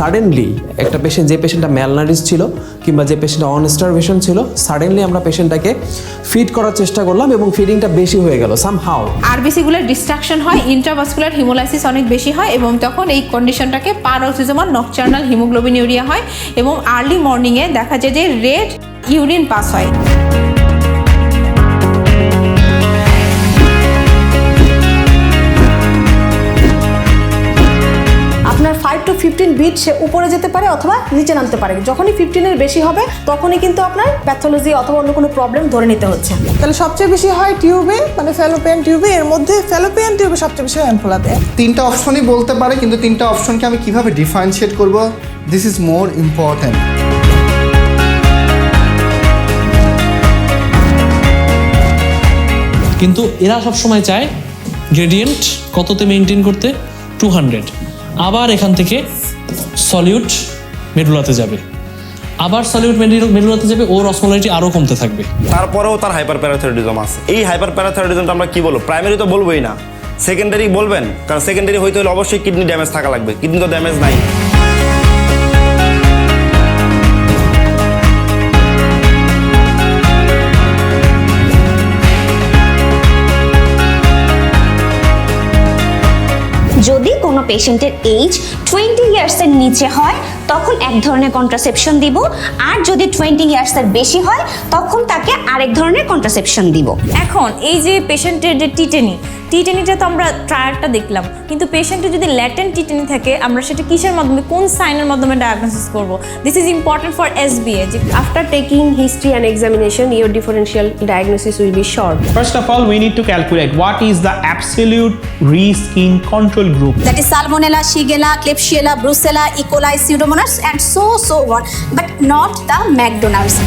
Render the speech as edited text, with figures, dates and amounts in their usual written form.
Suddenly একটা patient, যে পেশেন্টটা ম্যালনারিশ ছিল কিংবা যে পেশেন্টটা অনস্টারভেশন ছিল, সাডেনলি আমরা পেশেন্টটাকে ফিড করার চেষ্টা করলাম এবং ফিডিংটা বেশি হয়ে গেল সামহাউ। আরবিসিগুলোর ডিস্ট্রাকশন হয়, ইন্ট্রাভাস্কুলার হিমোলাইসিস অনেক বেশি হয় এবং তখন এই কন্ডিশনটাকে পারক্সিজমাল নকচার্নাল হিমোগ্লোবিনিউরিয়া হয় এবং আর্লি মর্নিংয়ে দেখা যায় যে রেড ইউরিন পাস হয়। আপনার 5 to 15 বিট সে উপরে যেতে পারে অথবা নিচে নামতে পারে। যখনই 15-এর বেশি হবে তখনই কিন্তু আপনার প্যাথোলজি অথবা অন্য কোনো প্রবলেম ধরে নিতে হচ্ছে। তাহলে সবচেয়ে বেশি হয় টিউবে, মানে ফ্যালোপিয়ান টিউবে। এর মধ্যে ফ্যালোপিয়ান টিউবে সবচেয়ে বেশি হয় অ্যাম্পুলাতে। তিনটা অপশনই বলতে পারে, কিন্তু তিনটা অপশনকে আমি কিভাবে ডিফারেন্সিয়েট করব, দিস ইজ মোর ইম্পর্ট্যান্ট। কিন্তু এরা সবসময় চায় গ্রেডিয়েন্ট কততে মেনটেন করতে, 200। আবার এখান থেকে সলিউট মেডুলাতে যাবে, আবার সলিউট মেডুলাতে যাবে, ওর অসমোলারিটি আরও কমতে থাকবে। তারপরেও তার হাইপার প্যারাথাইরয়েডিজম আছে। এই হাইপার প্যারাথাইরয়েডিজমটা আমরা কি বলবো, প্রাইমারি তো বলবোই না, সেকেন্ডারি বলবেন, কারণ সেকেন্ডারি হইতে হলে অবশ্যই কিডনি ড্যামেজ থাকা লাগবে। কিডনি তো ড্যামেজ নাই। যদি কোনো পেশেন্টের এজ 20 ইয়ার্সের নিচে হয় তখন এক ধরনের কন্ট্রাসেপশন দিব, আর যদি 20 ইয়ার্সের বেশি হয় তখন তাকে আরেক ধরনের কন্ট্রাসেপশন দিব। এখন এই যে পেশেন্টের যে টিটেনিটা তো আমরা ট্রায়ালটা দেখলাম, কিন্তু পেশেন্টের যদি ল্যাটেন্ট টিটেনি থাকে আমরা সেটা কিসের মাধ্যমে, কোন সাইনের মাধ্যমে ডায়াগনোসিস করব? This is important for SBA. After taking history and examination, your differential diagnosis will be short. First of all, we need to calculate what is the absolute risk in control group. That is Salmonella, Shigella, Klebsiella, Brucella, E. coli, Pseudomonas and so on, but not the McDonald's.